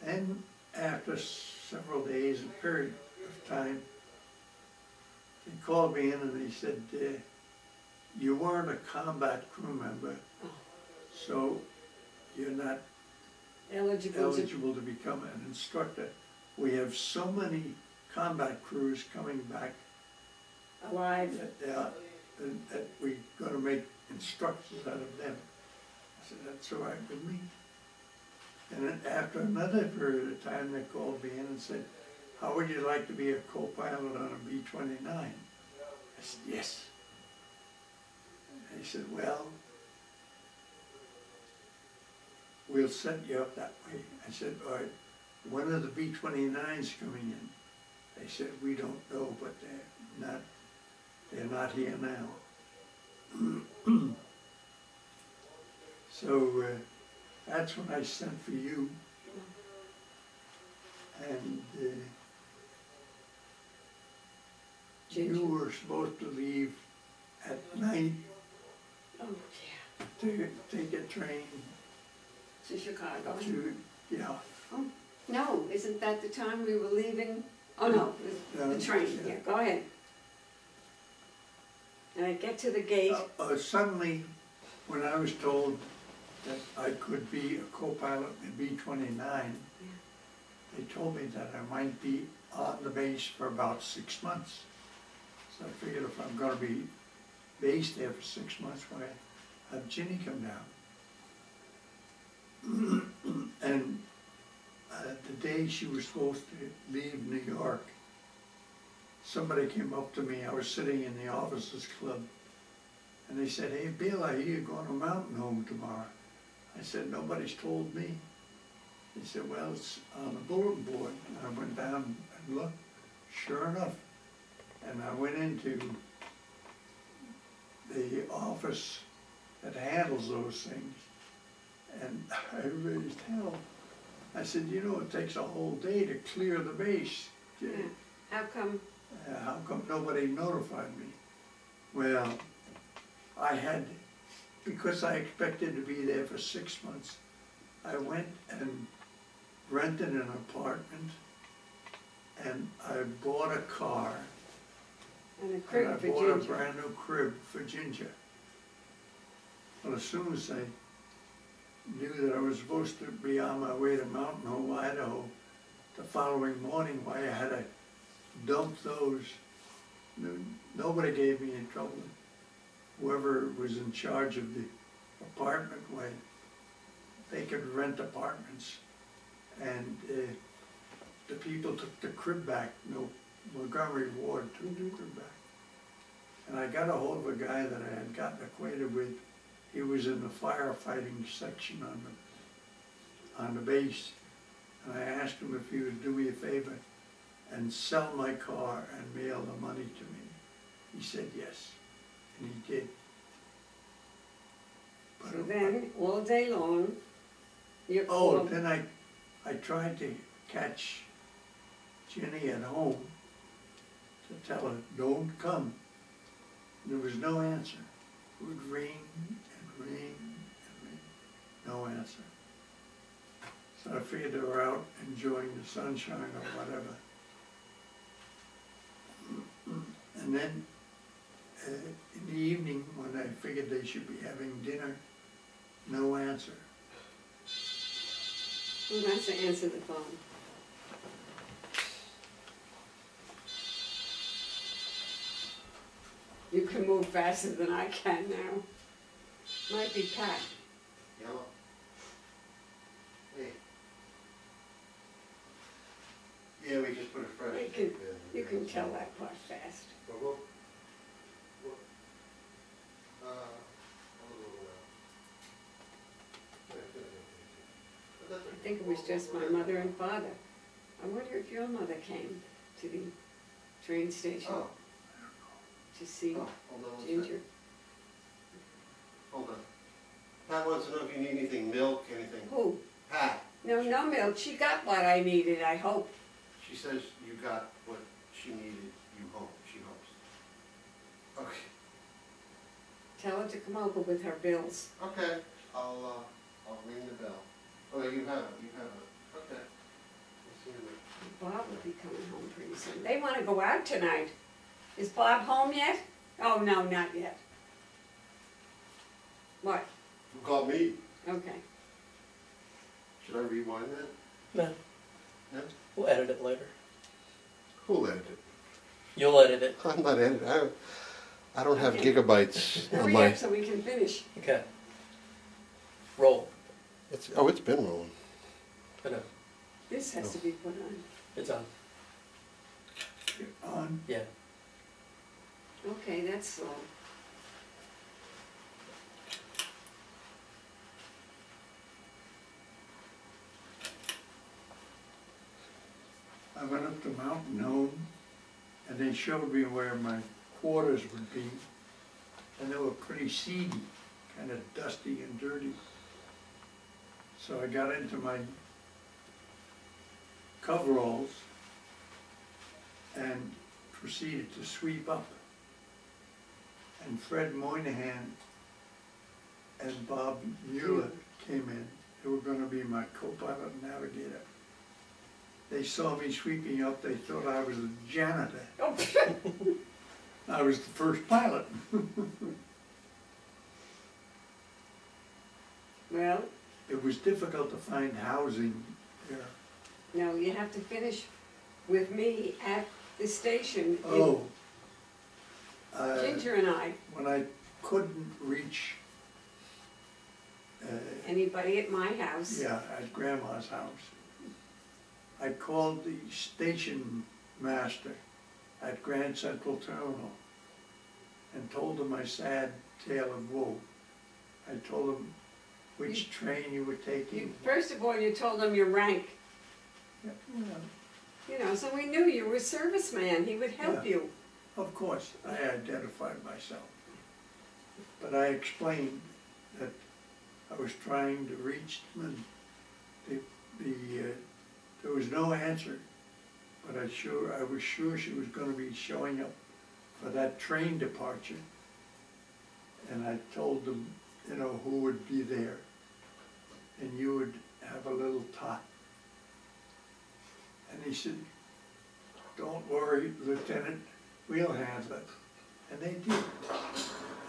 And after several days, a period of time, he called me in and he said, you weren't a combat crew member, so you're not eligible to become an instructor. We have so many combat crews coming back alive that we're going to make instructors out of them. I said, that's all right with me. And then after another period of time, they called me in and said, how would you like to be a co-pilot on a B-29? I said, yes. And he said, well, we'll set you up that way. I said, all right, when are the B-29s coming in? They said, we don't know, but they're not here now. So that's when I sent for you. And you were supposed to leave at night to take a train to Chicago. Yeah. Oh, no, isn't that the time we were leaving? Oh no, the train. Yeah, go ahead. And I get to the gate. Suddenly, when I was told that I could be a co-pilot in B-29, they told me that I might be on the base for about 6 months. So I figured if I'm going to be based there for 6 months, why have Ginny come down? And the day she was supposed to leave New York, somebody came up to me. I was sitting in the officers club, and they said, hey Bill, I hear you're going to Mountain Home tomorrow. I said, nobody's told me. They said, well, it's on the bulletin board. And I went down and looked, sure enough. And I went into the office that handles those things, and I raised hell. I said, you know, it takes a whole day to clear the base. Yeah. How come? How come nobody notified me? Well, I had, because I expected to be there for 6 months, I went and rented an apartment, and I bought a car, and a crib and for I bought Ginger. a brand new crib for Ginger. Well, as soon as I knew that I was supposed to be on my way to Mountain Home, Idaho, the following morning, why I had to dump those. Nobody gave me any trouble. Whoever was in charge of the apartment, why they could rent apartments, and the people took the crib back. No, Montgomery Ward took the crib back. And I got a hold of a guy that I had gotten acquainted with. He was in the firefighting section on the base, and I asked him if he would do me a favor and sell my car and mail the money to me. He said yes, and he did. But So then, all day long, you called. then I tried to catch Jenny at home to tell her, don't come. There was no answer. It would ring and ring and ring, no answer. So I figured they were out enjoying the sunshine or whatever. And then in the evening, when I figured they should be having dinner, no answer. Who wants to answer the phone? You can move faster than I can now. Might be Pat. Yellow. Hey. Yeah, we just put a fresh. You can tell that part fast. I think it was just my mother and father. I wonder if your mother came to the train station to see hold on Ginger. Hold on. Pat wants to know if you need anything, milk, anything. Who? Pat. No milk. She got what I needed, I hope. She says you got what she needed, you hope, she hopes. Okay. Tell her to come over with her bills. Okay, I'll ring the bell. Oh, you have it, okay. coming home pretty soon. They wanna go out tonight. Is Bob home yet? Oh, no, not yet. What? Who called me? Okay. Should I rewind that? No, No? we'll edit it later. Who'll edit it? You'll edit it. I'm not editing. I don't have Okay. gigabytes on Hurry my. up so we can finish. Okay. Roll. It's been rolling. I know. This has to be put on. It's on. On, Yeah. Okay, that's slow. I went up to Mountain Home, and they showed me where my quarters would be, and they were pretty seedy, kind of dusty and dirty. So I got into my coveralls and proceeded to sweep up. And Fred Moynihan and Bob Mueller came in. They were gonna be my co-pilot and navigator. They saw me sweeping up, they thought I was a janitor. Oh, I was the first pilot. well, It was difficult to find housing there. no, you have to finish with me at the station. Oh. Ginger and I. When I couldn't reach, Anybody at my house. yeah, at Grandma's house, I called the station master at Grand Central Terminal and told him my sad tale of woe. I told him which train you were taking. First of all, you told him your rank, Yeah, you know, so we knew you were a serviceman. He would help Yeah. you. of course, I identified myself. But I explained that I was trying to reach them and there was no answer. But I was sure she was gonna be showing up for that train departure. And I told them, you know, who would be there. And you would have a little tot. And he said, don't worry, Lieutenant, we'll handle it. And they did.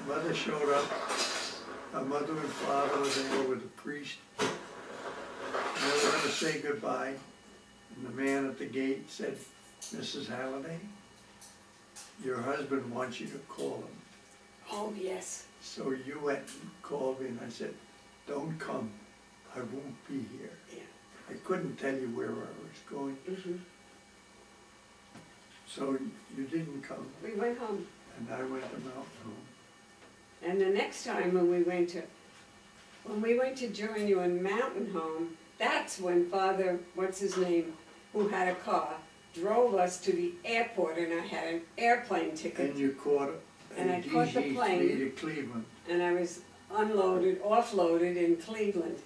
Mother showed up, my mother and father were there with the priest. And they were gonna say goodbye. And the man at the gate said, Mrs. Halliday, your husband wants you to call him. Oh, yes. So you went and called me and I said, don't come, I won't be here. Yeah. I couldn't tell you where I was going, Mhm. so you didn't come, We went home. and I went to Mountain Home. And the next time when we went to join you in Mountain Home, that's when Father, what's his name, who had a car, drove us to the airport and I had an airplane ticket. And you caught And a I caught the plane. DG-3 to Cleveland. And I was offloaded in Cleveland.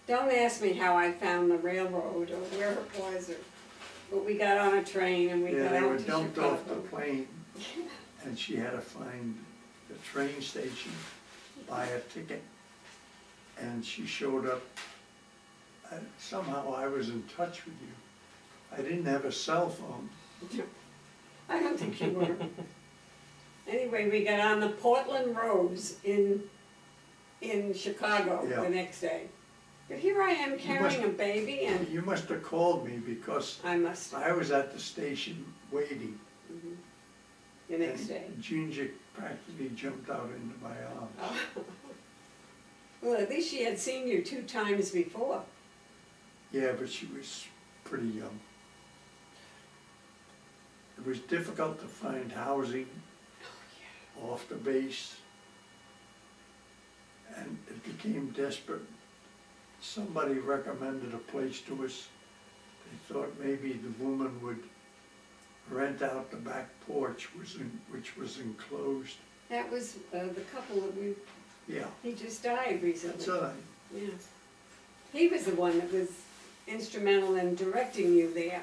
Don't ask me how I found the railroad or where it was, but we got on a train and we Yeah, got they were out to dumped off the Chicago. plane, and she had to find the train station, buy a ticket, and she showed up. Somehow I was in touch with you. I didn't have a cell phone. I don't think you were. Anyway, we got on the Portland Rose in Chicago Yeah. the next day. But here I am carrying a baby and You must have called me because I must, I was at the station waiting. the next and day. Ginger practically jumped out into my arms. Oh. Well, at least she had seen you 2 times before. Yeah, but she was pretty young. It was difficult to find housing off the base, and it became desperate. Somebody recommended a place to us. They thought maybe the woman would rent out the back porch, which was enclosed. That was the couple that Yeah, he just died recently. that's all right. Yeah. He was the one that was instrumental in directing you there.